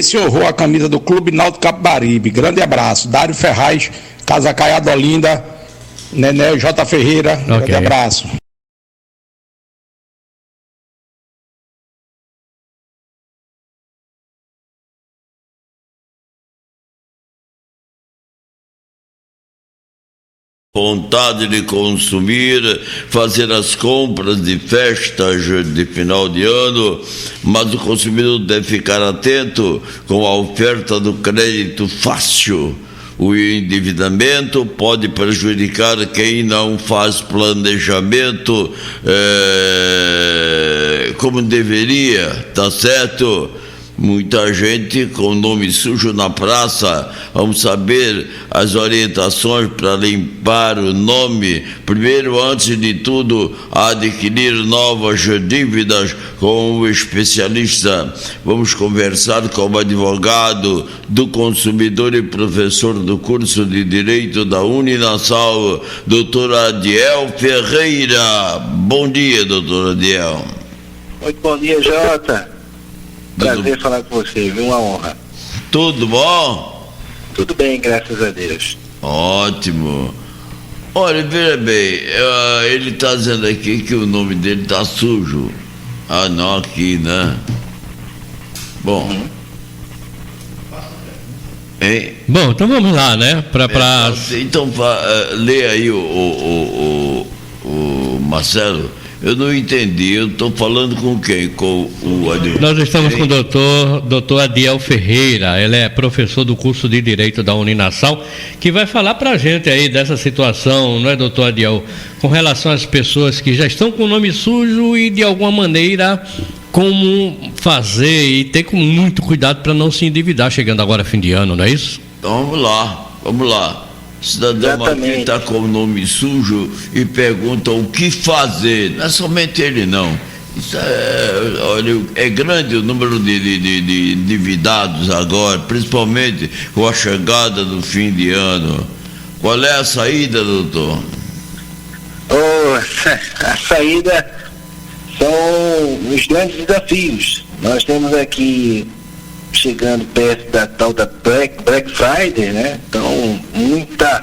Se honrou a camisa do Clube Náutico Capibaribe. Grande abraço. Dário Ferraz, Casa Caiado Olinda, Nené J. Ferreira. Grande abraço. Vontade de consumir, fazer as compras de festas de final de ano, mas o consumidor deve ficar atento com a oferta do crédito fácil. O endividamento pode prejudicar quem não faz planejamento como deveria, tá certo? Muita gente com nome sujo na praça. Vamos saber as orientações para limpar o nome. Primeiro, antes de tudo, adquirir novas dívidas com o especialista. Vamos conversar com o advogado do consumidor e professor do curso de Direito da Uninasal, doutor Adiel Ferreira. Bom dia, doutor Adiel. Muito bom dia, Jota. Prazer falar com você, viu? Uma honra. Tudo bom? Tudo bem, graças a Deus. Ótimo. Olha, veja bem, ele está dizendo aqui que o nome dele está sujo. Ah, não, aqui, né? Bom. Hein? Bom, então vamos lá, né? Então, lê aí o Marcelo. Eu não entendi, eu estou falando com quem? Com o advogado? Nós estamos com o doutor Adiel Ferreira, ele é professor do curso de Direito da Uninasal, que vai falar para a gente aí dessa situação, não é, doutor Adiel? Com relação às pessoas que já estão com o nome sujo e de alguma maneira como fazer e ter com muito cuidado para não se endividar chegando agora fim de ano, não é isso? Então vamos lá. Cidadão aqui está com o nome sujo e pergunta o que fazer. Não é somente ele, não. Isso olha, é grande o número de endividados agora, principalmente com a chegada do fim de ano. Qual é a saída, doutor? A saída são os grandes desafios. Nós temos aqui, chegando perto da tal da Black Friday, né? Então, muita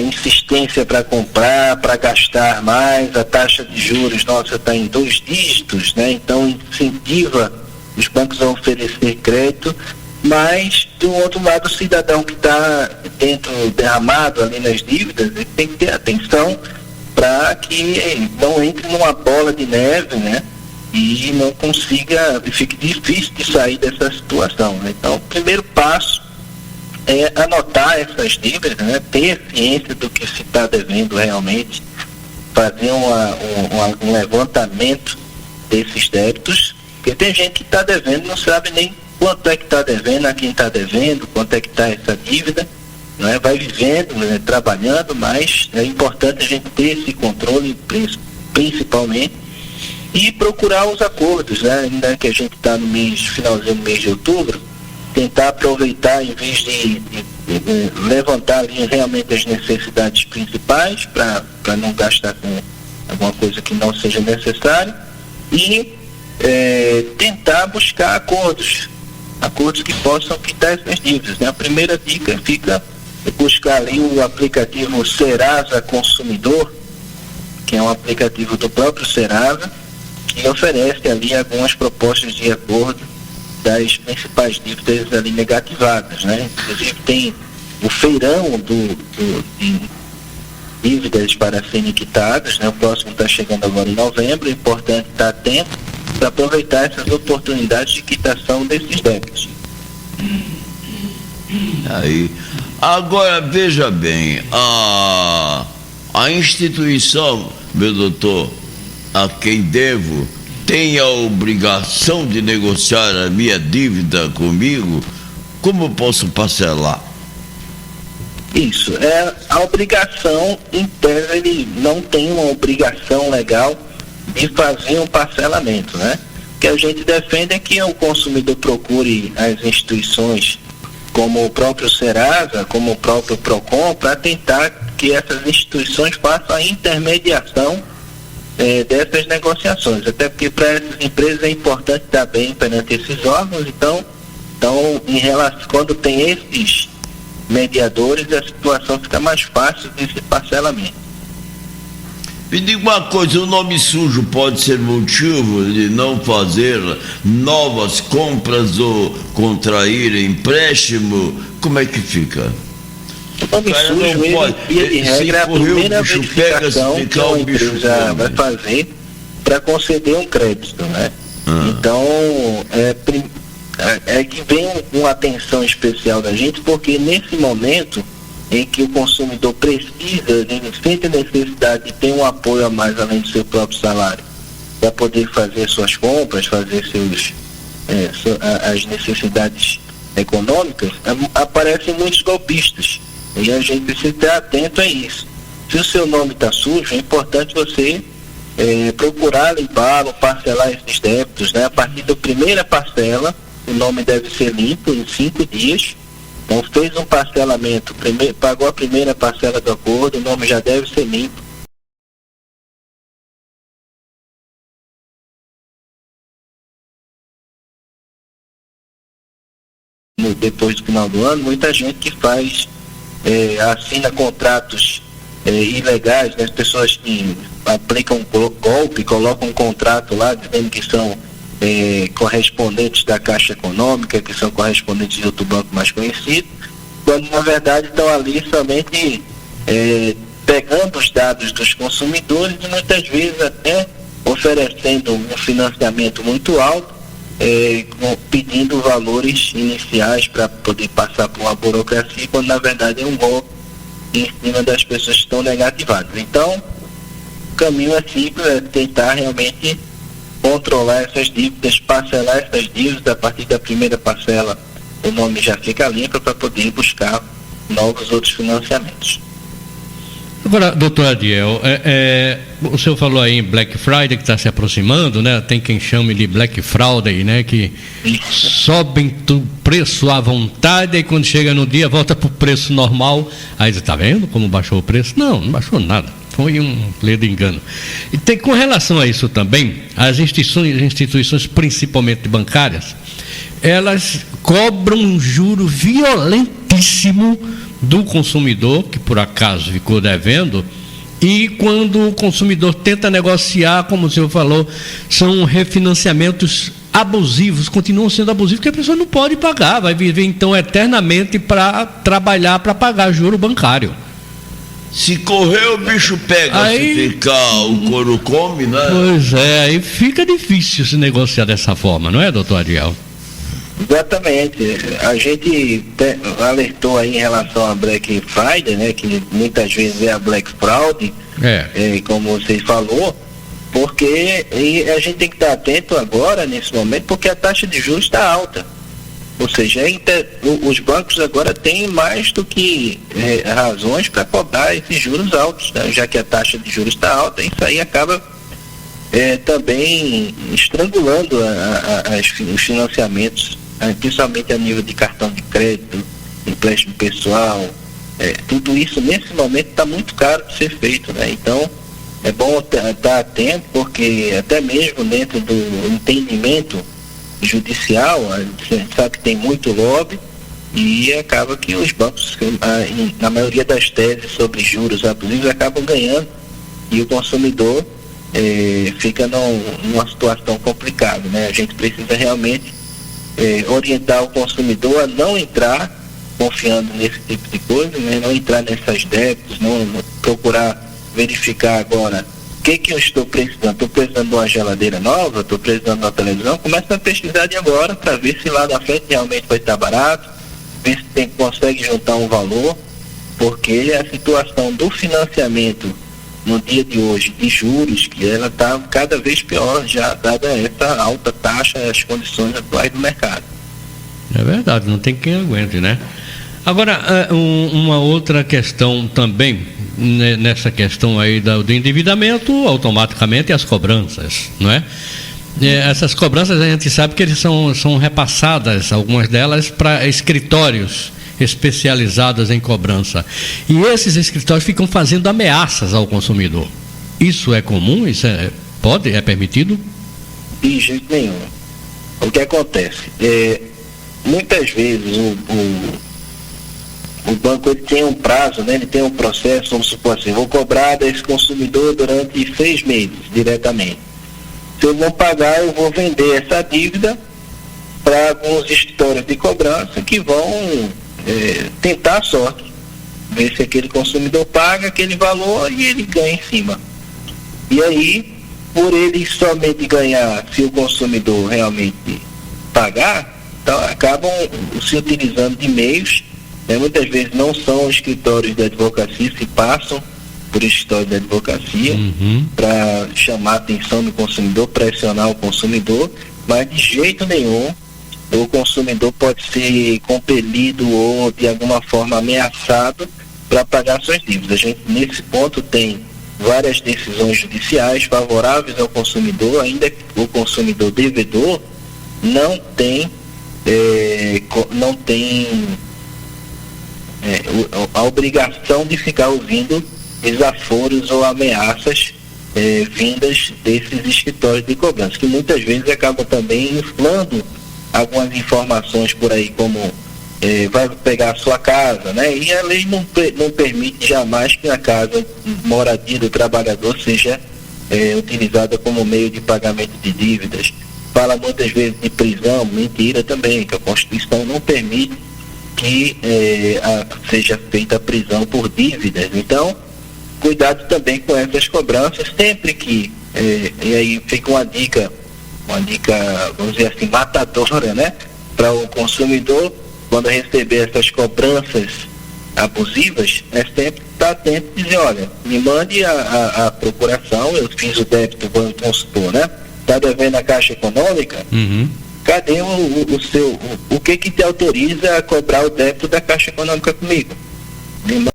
insistência para comprar, para gastar mais. A taxa de juros nossa está em 2 dígitos, né? Então, incentiva os bancos a oferecer crédito, mas, do outro lado, o cidadão que está derramado ali nas dívidas, ele tem que ter atenção para que não entre numa bola de neve, né? E não consiga, fique difícil de sair dessa situação, né? Então, o primeiro passo é anotar essas dívidas, né? Ter ciência do que se está devendo realmente, fazer um levantamento desses débitos, porque tem gente que está devendo, não sabe nem quanto é que está devendo, a quem está devendo, quanto é que está essa dívida, né? Vai vivendo, né? Trabalhando, mas é importante a gente ter esse controle, principalmente, e procurar os acordos, né? Ainda que a gente está no finalzinho do mês de outubro, tentar aproveitar, em vez de levantar ali realmente as necessidades principais, para não gastar com alguma coisa que não seja necessária, e tentar buscar acordos que possam quitar essas dívidas, né? A primeira dica fica buscar ali o aplicativo Serasa Consumidor, que é um aplicativo do próprio Serasa, que oferece ali algumas propostas de acordo das principais dívidas ali negativadas, né? Inclusive tem o feirão de dívidas para serem quitadas, né? O próximo está chegando agora em novembro, é importante estar atento para aproveitar essas oportunidades de quitação desses débitos. Aí, agora veja bem, a instituição, meu doutor, a quem devo, tem a obrigação de negociar a minha dívida comigo? Como posso parcelar? Isso, a obrigação, em tese, ele não tem uma obrigação legal de fazer um parcelamento, né? O que a gente defende é que o consumidor procure as instituições como o próprio Serasa, como o próprio Procon, para tentar que essas instituições façam a intermediação dessas negociações, até porque para essas empresas é importante estar bem perante esses órgãos. Então Então, quando tem esses mediadores, a situação fica mais fácil desse parcelamento. Me diga uma coisa, o nome sujo pode ser motivo de não fazer novas compras ou contrair empréstimo? Como é que fica? O nome sujo, via de regra, é a primeira verificação que uma empresa vai fazer para conceder um crédito, né? Então, é que vem uma atenção especial da gente, porque nesse momento em que o consumidor precisa, ele sente a necessidade de ter um apoio a mais além do seu próprio salário, para poder fazer suas compras, fazer as necessidades econômicas, aparecem muitos golpistas. E a gente precisa estar atento a isso. Se o seu nome está sujo, é importante você procurar limpá-lo, parcelar esses débitos, né? A partir da primeira parcela, o nome deve ser limpo em 5 dias. Então, fez um parcelamento, pagou a primeira parcela do acordo, o nome já deve ser limpo. Depois do final do ano, muita gente que assina contratos ilegais, né? As pessoas que aplicam golpe, colocam um contrato lá dizendo que são correspondentes da Caixa Econômica, que são correspondentes de outro banco mais conhecido, quando na verdade estão ali somente pegando os dados dos consumidores e muitas vezes até oferecendo um financiamento muito alto, pedindo valores iniciais para poder passar por uma burocracia, quando na verdade é um golpe em cima das pessoas que estão negativadas. Então, o caminho é simples, é tentar realmente controlar essas dívidas, parcelar essas dívidas. A partir da primeira parcela o nome já fica limpo para poder buscar novos outros financiamentos. Agora, doutor Adiel, o senhor falou aí em Black Friday que está se aproximando, né? Tem quem chame de Black Friday, né? Que sobem o preço à vontade e quando chega no dia volta para o preço normal. Aí você está vendo como baixou o preço? Não baixou nada. Foi um ledo engano. E com relação a isso também, as instituições principalmente bancárias, elas cobram um juro violentíssimo do consumidor, que por acaso ficou devendo, e quando o consumidor tenta negociar, como o senhor falou, são refinanciamentos abusivos, continuam sendo abusivos, porque a pessoa não pode pagar, vai viver então eternamente para trabalhar para pagar juro bancário. Se correr o bicho pega, aí, se ficar o couro come, né? Pois é, aí fica difícil se negociar dessa forma, não é, doutor Adiel? Exatamente. A gente alertou aí em relação a Black Friday, né, que muitas vezes é a Black Fraud, como você falou, porque a gente tem que estar atento agora, nesse momento, porque a taxa de juros está alta. Ou seja, os bancos agora têm mais do que razões para cobrar esses juros altos, né? Já que a taxa de juros está alta, isso aí acaba também estrangulando os financiamentos, principalmente a nível de cartão de crédito, empréstimo pessoal. Tudo isso nesse momento está muito caro de ser feito, né? Então é bom estar atento, porque até mesmo dentro do entendimento judicial, a gente sabe que tem muito lobby e acaba que os bancos, na maioria das teses sobre juros abusivos, acabam ganhando e o consumidor fica numa situação complicada, né? A gente precisa realmente orientar o consumidor a não entrar confiando nesse tipo de coisa, né? Não entrar nessas débitos, não procurar verificar agora o que eu estou precisando. Estou precisando de uma geladeira nova, estou precisando de uma televisão. Começa a pesquisar de agora para ver se lá na frente realmente vai estar barato, ver se consegue juntar um valor, porque a situação do financiamento no dia de hoje de juros, que ela está cada vez pior, já dada essa alta taxa, as condições atuais do mercado. É verdade, não tem quem aguente, né? Agora, uma outra questão também, nessa questão aí do endividamento, automaticamente as cobranças, não é? Essas cobranças a gente sabe que eles são repassadas, algumas delas, para escritórios especializados em cobrança. E esses escritórios ficam fazendo ameaças ao consumidor. Isso é comum? Isso é permitido? De jeito nenhum. O que acontece? muitas vezes o banco ele tem um prazo, né? Ele tem um processo, vamos supor assim, vou cobrar desse consumidor durante 6 meses diretamente. Se eu não pagar, eu vou vender essa dívida para alguns escritórios de cobrança que vão tentar a sorte, ver se aquele consumidor paga aquele valor e ele ganha em cima. E aí, por ele somente ganhar, se o consumidor realmente pagar, então acabam se utilizando de meios, muitas vezes não são escritórios de advocacia, se passam por escritórios de advocacia para chamar a atenção do consumidor, pressionar o consumidor, mas de jeito nenhum o consumidor pode ser compelido ou de alguma forma ameaçado para pagar suas dívidas. A gente nesse ponto tem várias decisões judiciais favoráveis ao consumidor, ainda que o consumidor devedor não tem a obrigação de ficar ouvindo desaforos ou ameaças vindas desses escritórios de cobrança, que muitas vezes acabam também inflando algumas informações por aí, como vai pegar a sua casa, né? E a lei não permite jamais que a casa, moradia do trabalhador, seja utilizada como meio de pagamento de dívidas. Fala muitas vezes de prisão, mentira também, que a Constituição não permite que seja feita a prisão por dívidas. Então, cuidado também com essas cobranças, sempre que, e aí fica uma dica, vamos dizer assim, matadora, né? Para o consumidor, quando receber essas cobranças abusivas, sempre estar atento e dizer, olha, me mande a procuração, eu fiz o débito, vamos supor, né? Está devendo a Caixa Econômica, cadê o que te autoriza a cobrar o débito da Caixa Econômica comigo? Me manda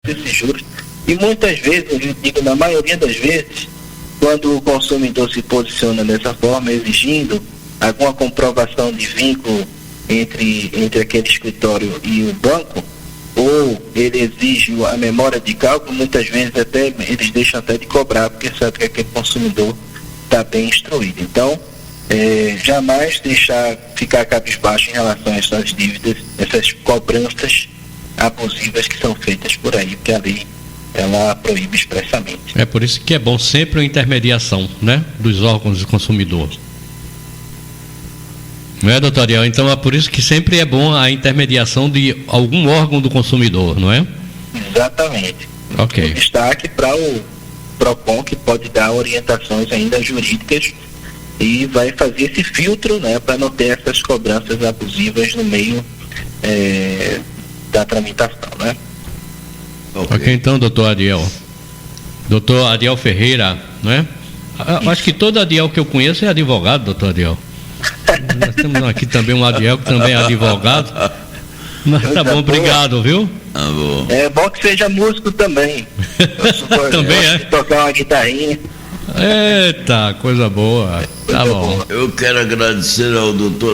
esses juros. E muitas vezes, eu digo na maioria das vezes, quando o consumidor se posiciona dessa forma, exigindo alguma comprovação de vínculo entre aquele escritório e o banco, ou ele exige a memória de cálculo, muitas vezes até eles deixam até de cobrar, porque sabe que aquele consumidor está bem instruído. Então, jamais deixar ficar cabisbaixo em relação a essas dívidas, essas cobranças abusivas que são feitas por aí, porque a lei ela proíbe expressamente. É por isso que é bom sempre a intermediação, né, dos órgãos do consumidor. Não é, doutor Ariel? Então é por isso que sempre é bom a intermediação de algum órgão do consumidor, não é? Exatamente. Ok. Destaque para o PROCON, que pode dar orientações ainda jurídicas e vai fazer esse filtro, né, para não ter essas cobranças abusivas no meio da tramitação, né? Ok, então, doutor Ariel. Doutor Ariel Ferreira, não é? Acho que todo Ariel que eu conheço é advogado, doutor Ariel. Nós temos aqui também um Ariel que também é advogado. Mas tá bom, obrigado, viu? Tá bom. É bom que seja músico também. Também eu tocar uma guitarrinha. Eita, coisa boa. Tá bom. Eu quero agradecer ao doutor